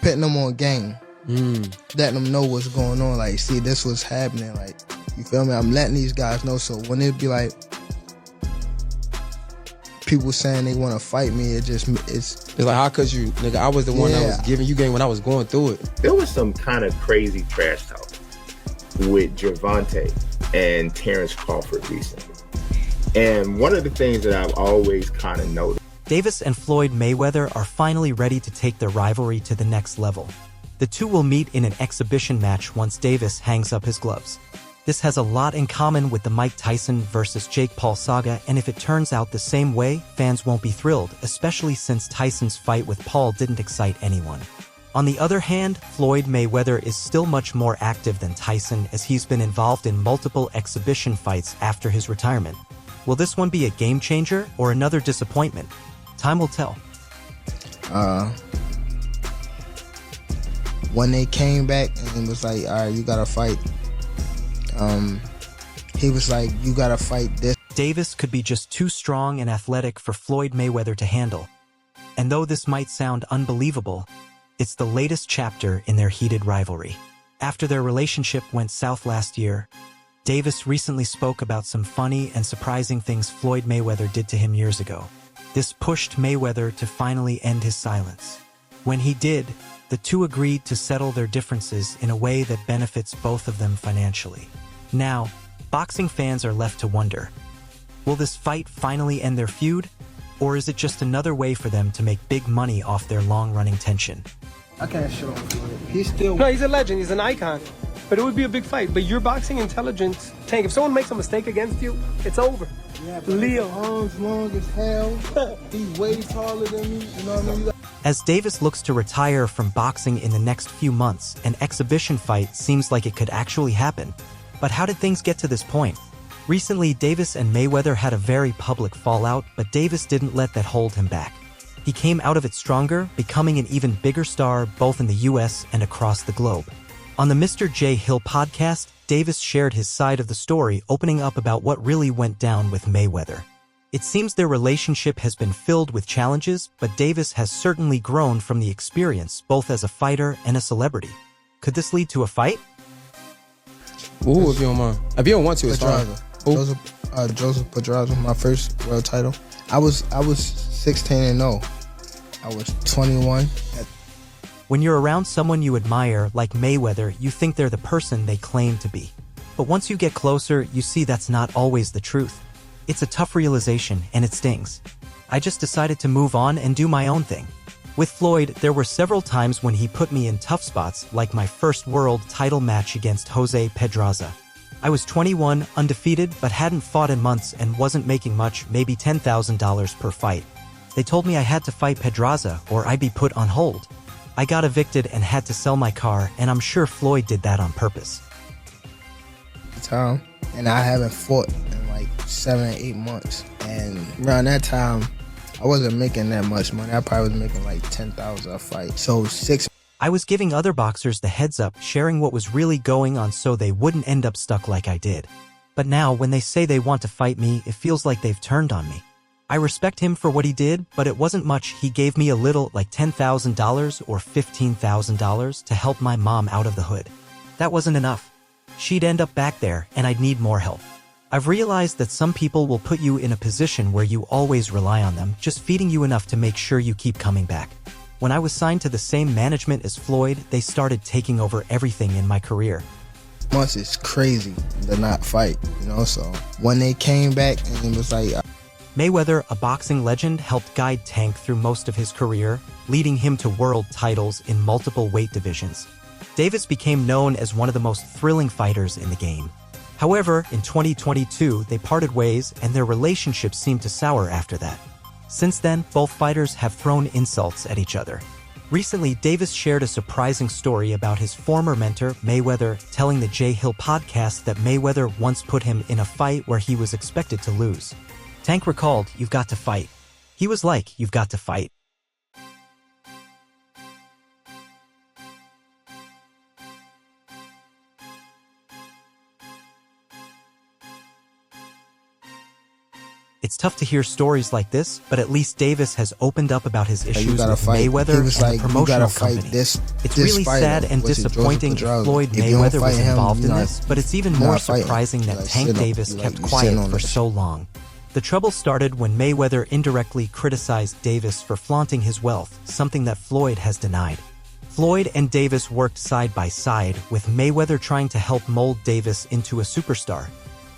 putting them on game. Letting them know what's going on. Like, see, this was happening. Like, you feel me? I'm letting these guys know. So when it be like people saying they want to fight me, it's like, how could you, nigga? I was the one that was giving you game when I was going through it. There was some kind of crazy trash talk with Gervonta and Terrence Crawford recently. And one of the things that I've always kind of noticed. Davis and Floyd Mayweather are finally ready to take their rivalry to the next level. The two will meet in an exhibition match once Davis hangs up his gloves. This has a lot in common with the Mike Tyson versus Jake Paul saga, and if it turns out the same way, fans won't be thrilled, especially since Tyson's fight with Paul didn't excite anyone. On the other hand, Floyd Mayweather is still much more active than Tyson, as he's been involved in multiple exhibition fights after his retirement. Will this one be a game changer or another disappointment? Time will tell. When they came back and it was like, all right, you gotta fight. He was like, you gotta fight this. Davis could be just too strong and athletic for Floyd Mayweather to handle. And though this might sound unbelievable, it's the latest chapter in their heated rivalry. After their relationship went south last year, Davis recently spoke about some funny and surprising things Floyd Mayweather did to him years ago. This pushed Mayweather to finally end his silence. When he did, the two agreed to settle their differences in a way that benefits both of them financially. Now, boxing fans are left to wonder, will this fight finally end their feud? Or is it just another way for them to make big money off their long-running tension? I can't shit on Floyd. He's still... No, he's a legend. He's an icon. But it would be a big fight. But your boxing intelligence, Tank, if someone makes a mistake against you, it's over. Yeah, Leo. His arms long as hell. He's way taller than me. You know what I mean? As Davis looks to retire from boxing in the next few months, an exhibition fight seems like it could actually happen. But how did things get to this point? Recently, Davis and Mayweather had a very public fallout, but Davis didn't let that hold him back. He came out of it stronger, becoming an even bigger star both in the US and across the globe. On the Mr. J. Hill podcast, Davis shared his side of the story, opening up about what really went down with Mayweather. It seems their relationship has been filled with challenges, but Davis has certainly grown from the experience, both as a fighter and a celebrity. Could this lead to a fight? Ooh, if you don't mind. If you don't want to, it's fine. Joseph Pedraza, my first world title. I was 16-0. I was 21. When you're around someone you admire, like Mayweather, you think they're the person they claim to be. But once you get closer, you see that's not always the truth. It's a tough realization, and it stings. I just decided to move on and do my own thing. With Floyd, there were several times when he put me in tough spots, like my first world title match against Jose Pedraza. I was 21, undefeated, but hadn't fought in months and wasn't making much, maybe $10,000 per fight. They told me I had to fight Pedraza or I'd be put on hold. I got evicted and had to sell my car, and I'm sure Floyd did that on purpose. And I haven't fought in like 7 or 8 months. And around that time, I wasn't making that much money. I probably was making like $10,000 a fight. So 6. I was giving other boxers the heads up, sharing what was really going on so they wouldn't end up stuck like I did. But now, when they say they want to fight me, it feels like they've turned on me. I respect him for what he did, but it wasn't much. He gave me a little, like $10,000 or $15,000 to help my mom out of the hood. That wasn't enough. She'd end up back there, and I'd need more help. I've realized that some people will put you in a position where you always rely on them, just feeding you enough to make sure you keep coming back. When I was signed to the same management as Floyd, they started taking over everything in my career. Months is crazy to not fight, you know, so when they came back and it was like... Mayweather, a boxing legend, helped guide Tank through most of his career, leading him to world titles in multiple weight divisions. Davis became known as one of the most thrilling fighters in the game. However, in 2022, they parted ways and their relationship seemed to sour after that. Since then, both fighters have thrown insults at each other. Recently, Davis shared a surprising story about his former mentor, Mayweather, telling the J. Hill podcast that Mayweather once put him in a fight where he was expected to lose. Tank recalled, "You've got to fight." He was like, "You've got to fight." It's tough to hear stories like this, but at least Davis has opened up about his you issues gotta with fight. Mayweather He was and like, the you promotional gotta fight company. this. It's this really fighter. sad and Was it disappointing Joseph if Pedraza? Floyd If you don't Mayweather fight was him, involved you in not- this, but it's even you more not fighting. surprising You that like Tank sit on- Davis you kept like you quiet sit on for this. so long. The trouble started when Mayweather indirectly criticized Davis for flaunting his wealth, something that Floyd has denied. Floyd and Davis worked side by side, with Mayweather trying to help mold Davis into a superstar.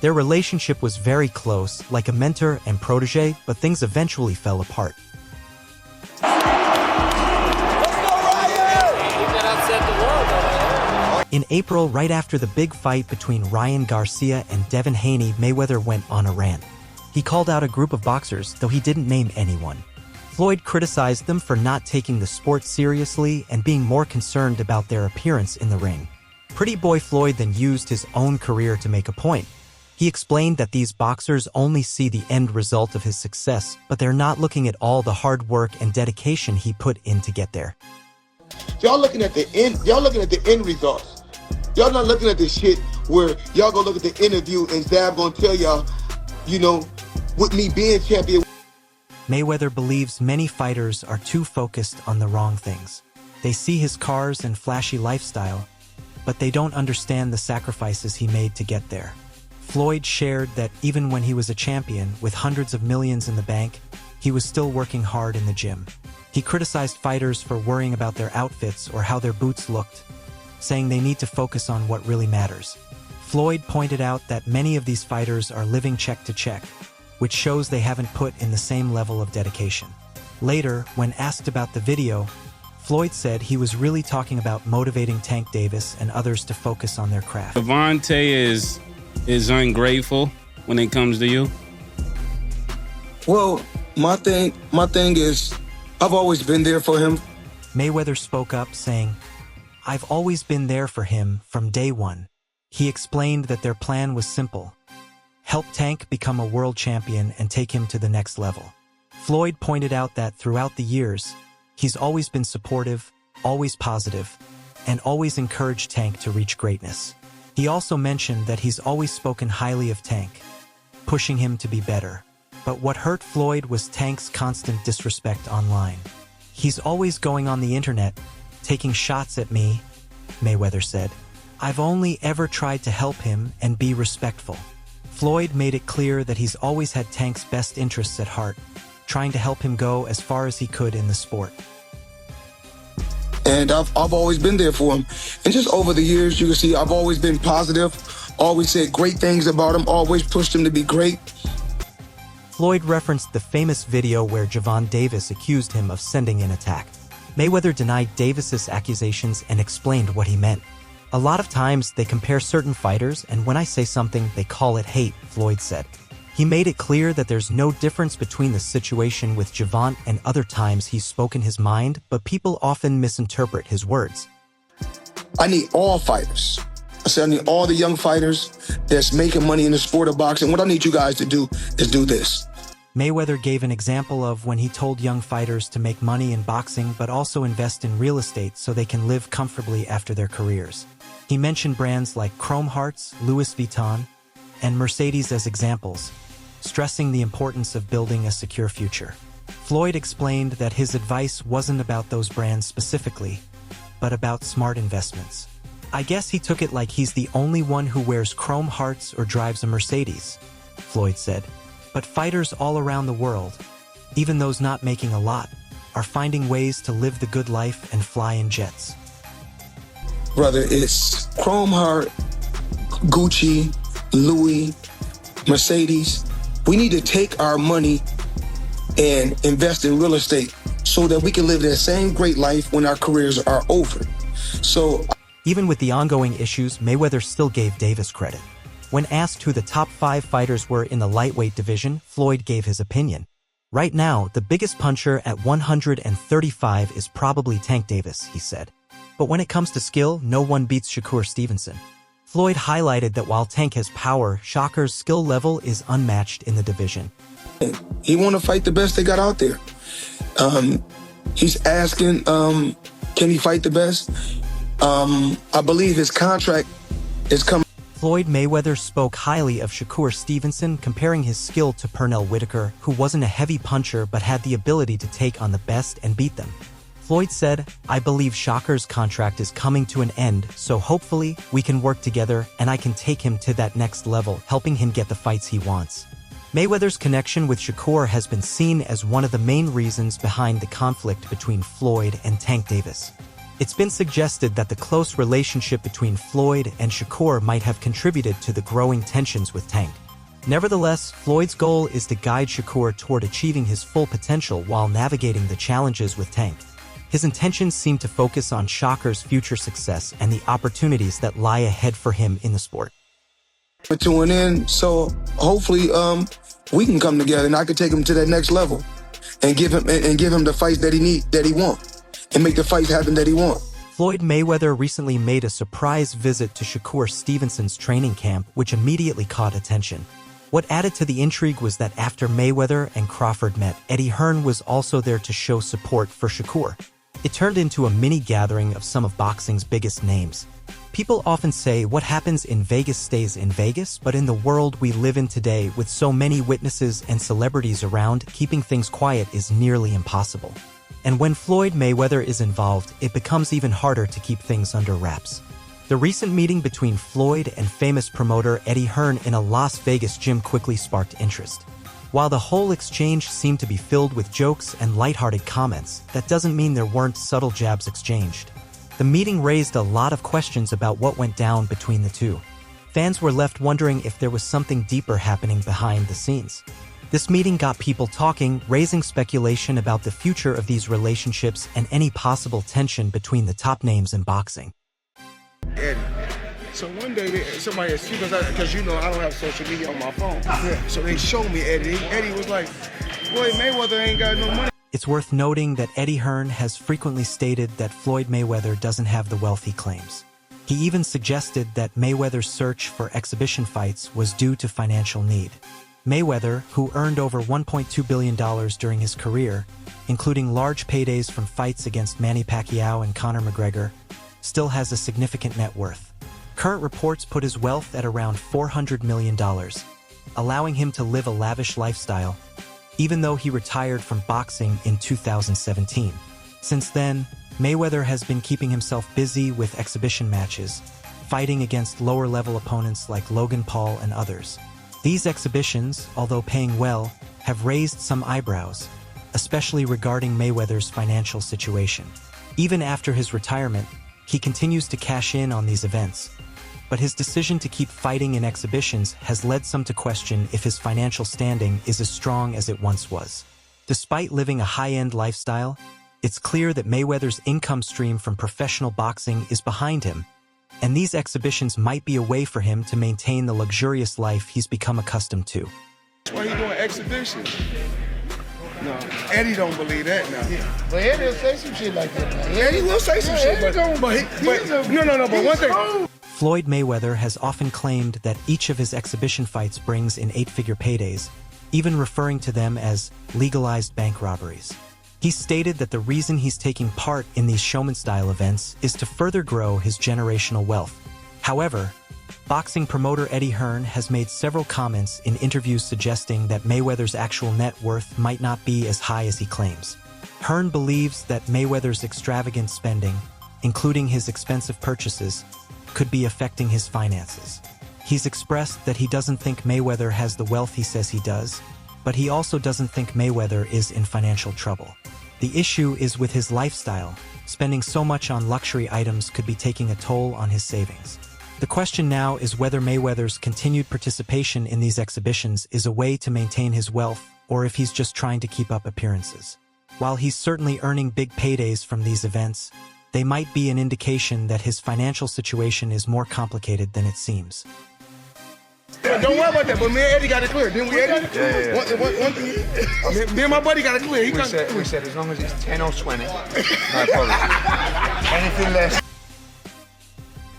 Their relationship was very close, like a mentor and protege, but things eventually fell apart. In April, right after the big fight between Ryan Garcia and Devin Haney, Mayweather went on a rant. He called out a group of boxers, though he didn't name anyone. Floyd criticized them for not taking the sport seriously and being more concerned about their appearance in the ring. Pretty Boy Floyd then used his own career to make a point. He explained that these boxers only see the end result of his success, but they're not looking at all the hard work and dedication he put in to get there. Y'all looking at the end. Y'all looking at the end results. Y'all not looking at the shit where y'all gonna look at the interview and Zab gonna tell y'all, you know, with me being champion. Mayweather believes many fighters are too focused on the wrong things. They see his cars and flashy lifestyle, but they don't understand the sacrifices he made to get there. Floyd shared that even when he was a champion with hundreds of millions in the bank, he was still working hard in the gym. He criticized fighters for worrying about their outfits or how their boots looked, saying they need to focus on what really matters. Floyd pointed out that many of these fighters are living check to check, which shows they haven't put in the same level of dedication. Later, when asked about the video, Floyd said he was really talking about motivating Tank Davis and others to focus on their craft. Gervonta is ungrateful when it comes to you. Well, my thing is, I've always been there for him. Mayweather spoke up, saying, "I've always been there for him from day one." He explained that their plan was simple: help Tank become a world champion and take him to the next level. Floyd pointed out that throughout the years, he's always been supportive, always positive, and always encouraged Tank to reach greatness. He also mentioned that he's always spoken highly of Tank, pushing him to be better. But what hurt Floyd was Tank's constant disrespect online. "He's always going on the internet, taking shots at me," Mayweather said. "I've only ever tried to help him and be respectful." Floyd made it clear that he's always had Tank's best interests at heart, trying to help him go as far as he could in the sport. And I've always been there for him. And just over the years, you can see I've always been positive, always said great things about him, always pushed him to be great. Floyd referenced the famous video where Gervonta Davis accused him of sending an attack. Mayweather denied Davis's accusations and explained what he meant. "A lot of times they compare certain fighters, and when I say something, they call it hate," Floyd said. He made it clear that there's no difference between the situation with Gervonta and other times he's spoken his mind, but people often misinterpret his words. I need all fighters. I said I need all the young fighters that's making money in the sport of boxing. What I need you guys to do is do this. Mayweather gave an example of when he told young fighters to make money in boxing but also invest in real estate so they can live comfortably after their careers. He mentioned brands like Chrome Hearts, Louis Vuitton, and Mercedes as examples, stressing the importance of building a secure future. Floyd explained that his advice wasn't about those brands specifically, but about smart investments. "I guess he took it like he's the only one who wears Chrome Hearts or drives a Mercedes," Floyd said. But fighters all around the world, even those not making a lot, are finding ways to live the good life and fly in jets. Brother, it's Chrome Heart, Gucci, Louis, Mercedes. We need to take our money and invest in real estate so that we can live that same great life when our careers are over. So, even with the ongoing issues, Mayweather still gave Davis credit. When asked who the top 5 fighters were in the lightweight division, Floyd gave his opinion. "Right now, the biggest puncher at 135 is probably Tank Davis," he said. "But when it comes to skill, no one beats Shakur Stevenson." Floyd highlighted that while Tank has power, Shakur's skill level is unmatched in the division. he want to fight the best they got out there. He's asking, can he fight the best? I believe his contract is coming. Floyd Mayweather spoke highly of Shakur Stevenson, comparing his skill to Pernell Whitaker, who wasn't a heavy puncher but had the ability to take on the best and beat them. Floyd said, "I believe Shakur's contract is coming to an end, so hopefully we can work together and I can take him to that next level, helping him get the fights he wants." Mayweather's connection with Shakur has been seen as one of the main reasons behind the conflict between Floyd and Tank Davis. It's been suggested that the close relationship between Floyd and Shakur might have contributed to the growing tensions with Tank. Nevertheless, Floyd's goal is to guide Shakur toward achieving his full potential while navigating the challenges with Tank. His intentions seem to focus on Shakur's future success and the opportunities that lie ahead for him in the sport. To an end, so hopefully we can come together and I can take him to that next level and give him the fights that he wants. And make the fights happen that he wants. Floyd Mayweather recently made a surprise visit to Shakur Stevenson's training camp, which immediately caught attention. What added to the intrigue was that after Mayweather and Crawford met, Eddie Hearn was also there to show support for Shakur. It turned into a mini-gathering of some of boxing's biggest names. People often say what happens in Vegas stays in Vegas, but in the world we live in today, with so many witnesses and celebrities around, keeping things quiet is nearly impossible. And when Floyd Mayweather is involved, it becomes even harder to keep things under wraps. The recent meeting between Floyd and famous promoter Eddie Hearn in a Las Vegas gym quickly sparked interest. While the whole exchange seemed to be filled with jokes and lighthearted comments, that doesn't mean there weren't subtle jabs exchanged. The meeting raised a lot of questions about what went down between the two. Fans were left wondering if there was something deeper happening behind the scenes. This meeting got people talking, raising speculation about the future of these relationships and any possible tension between the top names in boxing. Eddie. So one day, somebody asked you, because you know I don't have social media on my phone. Yeah. So they showed me Eddie. Eddie was like, "Floyd Mayweather ain't got no money." It's worth noting that Eddie Hearn has frequently stated that Floyd Mayweather doesn't have the wealth he claims. He even suggested that Mayweather's search for exhibition fights was due to financial need. Mayweather, who earned over $1.2 billion during his career, including large paydays from fights against Manny Pacquiao and Conor McGregor, still has a significant net worth. Current reports put his wealth at around $400 million, allowing him to live a lavish lifestyle, even though he retired from boxing in 2017. Since then, Mayweather has been keeping himself busy with exhibition matches, fighting against lower-level opponents like Logan Paul and others. These exhibitions, although paying well, have raised some eyebrows, especially regarding Mayweather's financial situation. Even after his retirement, he continues to cash in on these events. But his decision to keep fighting in exhibitions has led some to question if his financial standing is as strong as it once was. Despite living a high-end lifestyle, it's clear that Mayweather's income stream from professional boxing is behind him, and these exhibitions might be a way for him to maintain the luxurious life he's become accustomed to. That's why he's doing exhibitions. No, Eddie don't believe that now. But Eddie will say some shit like that. Man. Eddie will say some shit, but one thing. Floyd Mayweather has often claimed that each of his exhibition fights brings in 8-figure paydays, even referring to them as legalized bank robberies. He stated that the reason he's taking part in these showman-style events is to further grow his generational wealth. However, boxing promoter Eddie Hearn has made several comments in interviews suggesting that Mayweather's actual net worth might not be as high as he claims. Hearn believes that Mayweather's extravagant spending, including his expensive purchases, could be affecting his finances. He's expressed that he doesn't think Mayweather has the wealth he says he does, but he also doesn't think Mayweather is in financial trouble. The issue is with his lifestyle. Spending so much on luxury items could be taking a toll on his savings. The question now is whether Mayweather's continued participation in these exhibitions is a way to maintain his wealth, or if he's just trying to keep up appearances. While he's certainly earning big paydays from these events, they might be an indication that his financial situation is more complicated than it seems. Don't worry about that, but me and Eddie got it clear. Didn't we, Eddie? Yeah. One thing, me and my buddy got it clear. We said as long as it's 10 or 20, no problem. Anything less.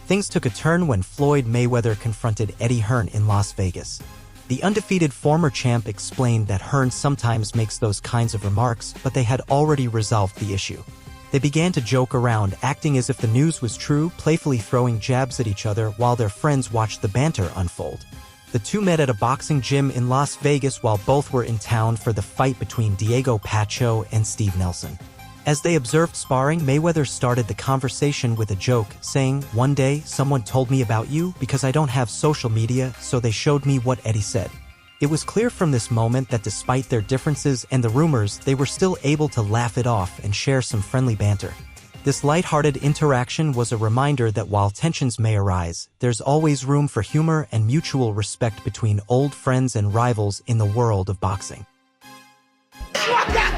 Things took a turn when Floyd Mayweather confronted Eddie Hearn in Las Vegas. The undefeated former champ explained that Hearn sometimes makes those kinds of remarks, but they had already resolved the issue. They began to joke around, acting as if the news was true, playfully throwing jabs at each other while their friends watched the banter unfold. The two met at a boxing gym in Las Vegas while both were in town for the fight between Diego Pacho and Steve Nelson. As they observed sparring, Mayweather started the conversation with a joke, saying, "One day, someone told me about you because I don't have social media, so they showed me what Eddie said." It was clear from this moment that despite their differences and the rumors, they were still able to laugh it off and share some friendly banter. This lighthearted interaction was a reminder that while tensions may arise, there's always room for humor and mutual respect between old friends and rivals in the world of boxing. Can't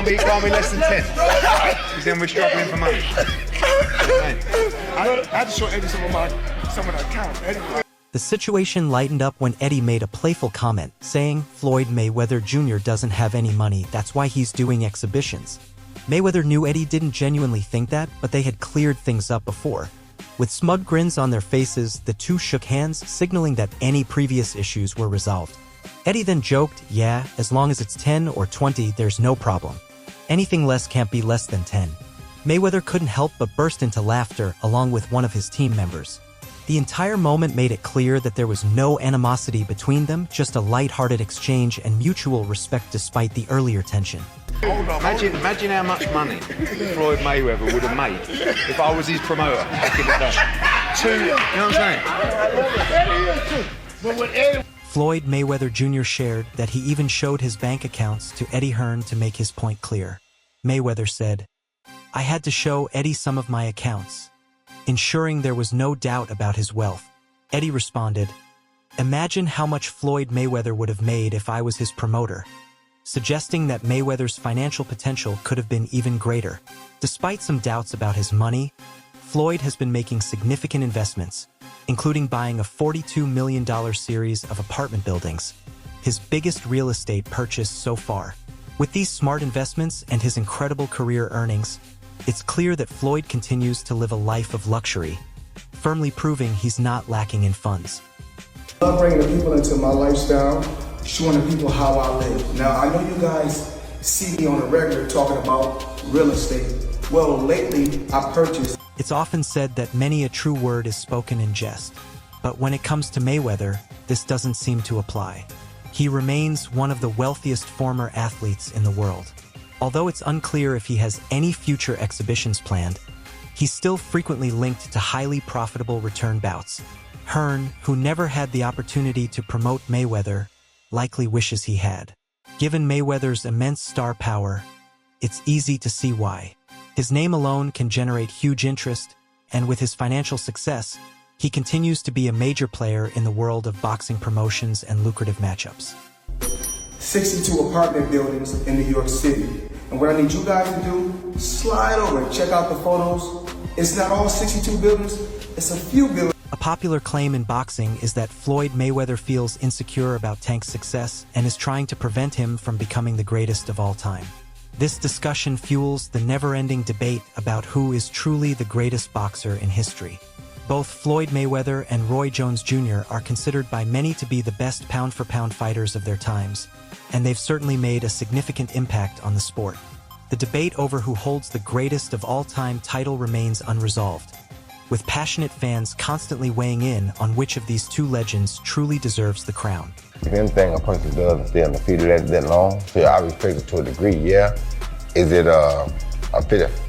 be less than 10. Because then we're struggling for money. I had to show Eddie some of the accounts. The situation lightened up when Eddie made a playful comment, saying, "Floyd Mayweather Jr. doesn't have any money, that's why he's doing exhibitions." Mayweather knew Eddie didn't genuinely think that, but they had cleared things up before. With smug grins on their faces, the two shook hands, signaling that any previous issues were resolved. Eddie then joked, "Yeah, as long as it's 10 or 20, there's no problem. Anything less can't be less than 10. Mayweather couldn't help but burst into laughter along with one of his team members. The entire moment made it clear that there was no animosity between them, just a light-hearted exchange and mutual respect despite the earlier tension. Imagine how much money Floyd Mayweather would have made if I was his promoter back in the day. You know what I'm saying? Floyd Mayweather Jr. shared that he even showed his bank accounts to Eddie Hearn to make his point clear. Mayweather said, "I had to show Eddie some of my accounts, ensuring there was no doubt about his wealth." Eddie responded, "Imagine how much Floyd Mayweather would have made if I was his promoter," suggesting that Mayweather's financial potential could have been even greater. Despite some doubts about his money, Floyd has been making significant investments, including buying a $42 million series of apartment buildings, his biggest real estate purchase so far. With these smart investments and his incredible career earnings, it's clear that Floyd continues to live a life of luxury, firmly proving he's not lacking in funds. I love bringing the people into my lifestyle, showing the people how I live. Now, I know you guys see me on a regular talking about real estate. Well, lately, I purchased. It's often said that many a true word is spoken in jest, but when it comes to Mayweather, this doesn't seem to apply. He remains one of the wealthiest former athletes in the world. Although it's unclear if he has any future exhibitions planned, he's still frequently linked to highly profitable return bouts. Hearn, who never had the opportunity to promote Mayweather, likely wishes he had. Given Mayweather's immense star power, it's easy to see why. His name alone can generate huge interest, and with his financial success, he continues to be a major player in the world of boxing promotions and lucrative matchups. 62 apartment buildings in New York City. And what I need you guys to do, slide over and check out the photos. It's not all 62 buildings, it's a few buildings. A popular claim in boxing is that Floyd Mayweather feels insecure about Tank's success and is trying to prevent him from becoming the greatest of all time. This discussion fuels the never-ending debate about who is truly the greatest boxer in history. Both Floyd Mayweather and Roy Jones Jr. are considered by many to be the best pound-for-pound fighters of their times, and they've certainly made a significant impact on the sport. The debate over who holds the greatest of all-time title remains unresolved, with passionate fans constantly weighing in on which of these two legends truly deserves the crown. If anything a person does and stay undefeated that long, so I respect it to a degree, yeah. Is it a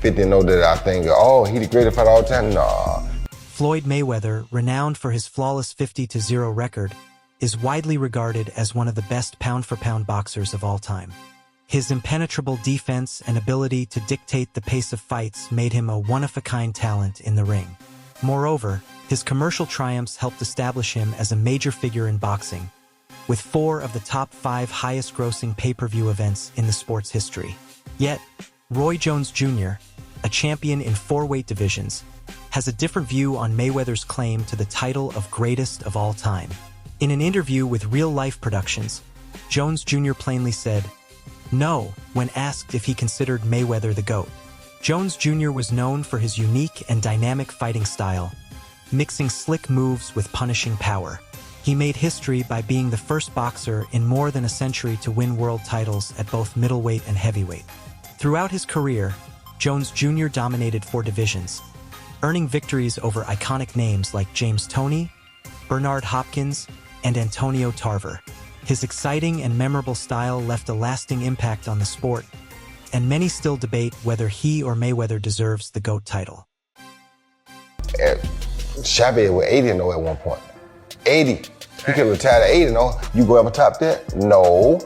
50 note that I think, oh, he the greatest fighter all the time? Nah. Floyd Mayweather, renowned for his flawless 50-0 record, is widely regarded as one of the best pound-for-pound boxers of all time. His impenetrable defense and ability to dictate the pace of fights made him a one-of-a-kind talent in the ring. Moreover, his commercial triumphs helped establish him as a major figure in boxing, with 4 of the top 5 highest-grossing pay-per-view events in the sport's history. Yet, Roy Jones Jr., a champion in 4 weight divisions, has a different view on Mayweather's claim to the title of greatest of all time. In an interview with Real Life Productions, Jones Jr. plainly said, "No," when asked if he considered Mayweather the GOAT. Jones Jr. was known for his unique and dynamic fighting style, mixing slick moves with punishing power. He made history by being the first boxer in more than a century to win world titles at both middleweight and heavyweight. Throughout his career, Jones Jr. dominated 4 divisions, earning victories over iconic names like James Toney, Bernard Hopkins, and Antonio Tarver. His exciting and memorable style left a lasting impact on the sport, and many still debate whether he or Mayweather deserves the GOAT title. Chavez was 80-0 at one point. 80. He could retire at 80-0. You go up top there? No.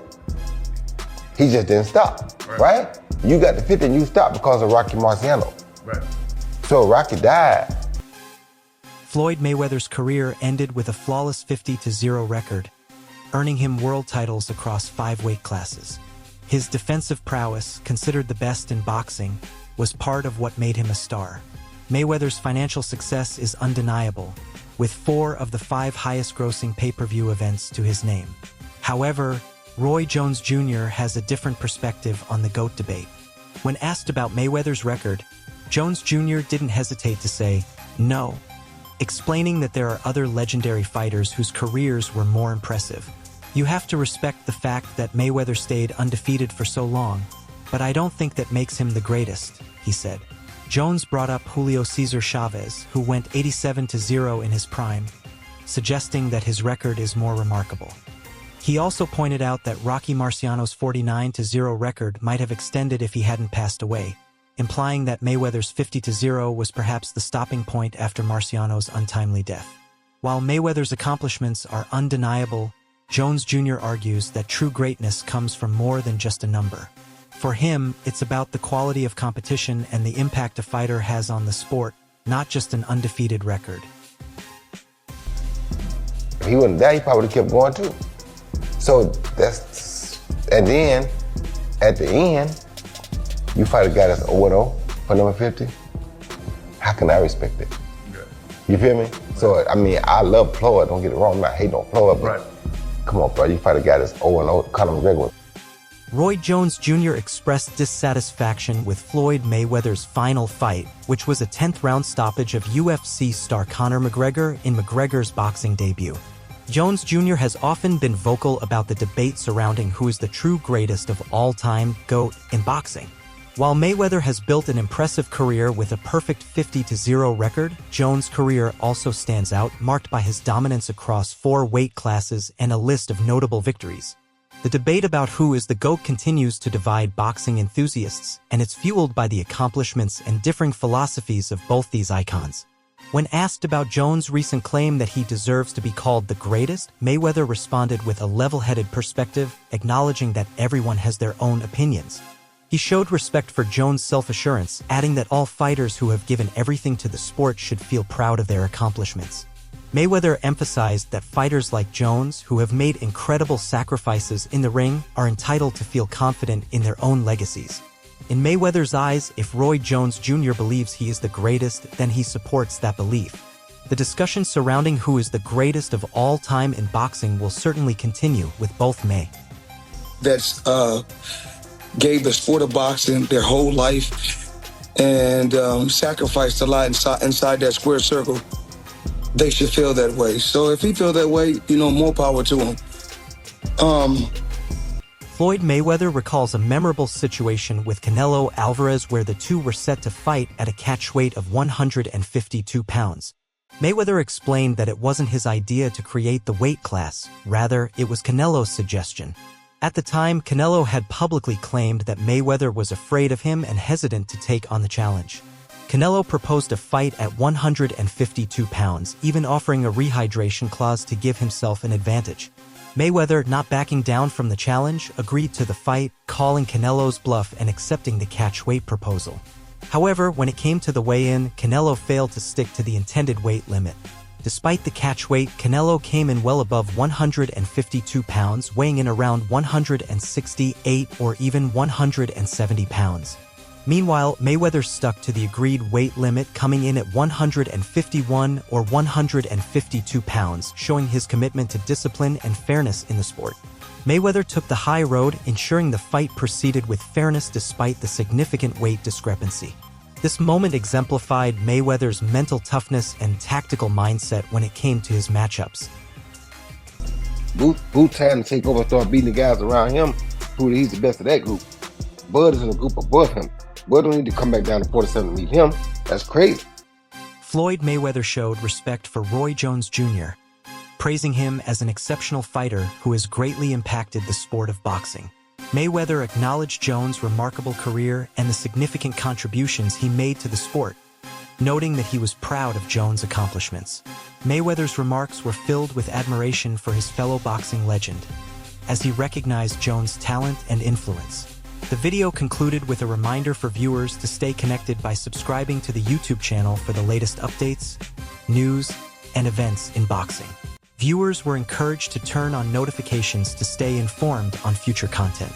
He just didn't stop, right? You got the 50 and you stopped because of Rocky Marciano. Right. So Rocky died. Floyd Mayweather's career ended with a flawless 50-0 record, earning him world titles across 5 weight classes. His defensive prowess, considered the best in boxing, was part of what made him a star. Mayweather's financial success is undeniable, with 4 of the 5 highest-grossing pay-per-view events to his name. However, Roy Jones Jr. has a different perspective on the GOAT debate. When asked about Mayweather's record, Jones Jr. didn't hesitate to say no, explaining that there are other legendary fighters whose careers were more impressive. You have to respect the fact that Mayweather stayed undefeated for so long, but I don't think that makes him the greatest, he said. Jones brought up Julio Cesar Chavez, who went 87-0 in his prime, suggesting that his record is more remarkable. He also pointed out that Rocky Marciano's 49-0 record might have extended if he hadn't passed away, implying that Mayweather's 50-0 was perhaps the stopping point after Marciano's untimely death. While Mayweather's accomplishments are undeniable, Jones Jr. argues that true greatness comes from more than just a number. For him, it's about the quality of competition and the impact a fighter has on the sport, not just an undefeated record. If he wasn't there, he probably would have kept going too. So that's, and then at the end, you fight a guy that's 0-0 for number 50. How can I respect it? Yeah. You feel me? Right. So, I mean, I love Floyd, don't get it wrong, I'm not hating on Floyd, but come on, bro, you fight a guy that's 0-0, Conor McGregor. Roy Jones Jr. expressed dissatisfaction with Floyd Mayweather's final fight, which was a 10th-round stoppage of UFC star Conor McGregor in McGregor's boxing debut. Jones Jr. has often been vocal about the debate surrounding who is the true greatest of all time, GOAT, in boxing. While Mayweather has built an impressive career with a perfect 50-0 record, Jones' career also stands out, marked by his dominance across 4 weight classes and a list of notable victories. The debate about who is the GOAT continues to divide boxing enthusiasts, and it's fueled by the accomplishments and differing philosophies of both these icons. When asked about Jones' recent claim that he deserves to be called the greatest, Mayweather responded with a level-headed perspective, acknowledging that everyone has their own opinions. He showed respect for Jones' self-assurance, adding that all fighters who have given everything to the sport should feel proud of their accomplishments. Mayweather emphasized that fighters like Jones, who have made incredible sacrifices in the ring, are entitled to feel confident in their own legacies. In Mayweather's eyes, if Roy Jones Jr. believes he is the greatest, then he supports that belief. The discussion surrounding who is the greatest of all time in boxing will certainly continue with both May. That's gave the sport of boxing their whole life and sacrificed a lot inside that square circle. They should feel that way. So if he feels that way, more power to him. Floyd Mayweather recalls a memorable situation with Canelo Alvarez where the two were set to fight at a catch weight of 152 pounds. Mayweather explained that it wasn't his idea to create the weight class, rather, it was Canelo's suggestion. At the time, Canelo had publicly claimed that Mayweather was afraid of him and hesitant to take on the challenge. Canelo proposed a fight at 152 pounds, even offering a rehydration clause to give himself an advantage. Mayweather, not backing down from the challenge, agreed to the fight, calling Canelo's bluff and accepting the catch weight proposal. However, when it came to the weigh-in, Canelo failed to stick to the intended weight limit. Despite the catch weight, Canelo came in well above 152 pounds, weighing in around 168 or even 170 pounds. Meanwhile, Mayweather stuck to the agreed weight limit, coming in at 151 or 152 pounds, showing his commitment to discipline and fairness in the sport. Mayweather took the high road, ensuring the fight proceeded with fairness despite the significant weight discrepancy. This moment exemplified Mayweather's mental toughness and tactical mindset when it came to his matchups. Boot time to take over and start beating the guys around him. He's the best of that group. Bud is in a group above him. Bud don't need to come back down to 47 to meet him. That's crazy. Floyd Mayweather showed respect for Roy Jones Jr., praising him as an exceptional fighter who has greatly impacted the sport of boxing. Mayweather acknowledged Jones' remarkable career and the significant contributions he made to the sport, noting that he was proud of Jones' accomplishments. Mayweather's remarks were filled with admiration for his fellow boxing legend, as he recognized Jones' talent and influence. The video concluded with a reminder for viewers to stay connected by subscribing to the YouTube channel for the latest updates, news, and events in boxing. Viewers were encouraged to turn on notifications to stay informed on future content.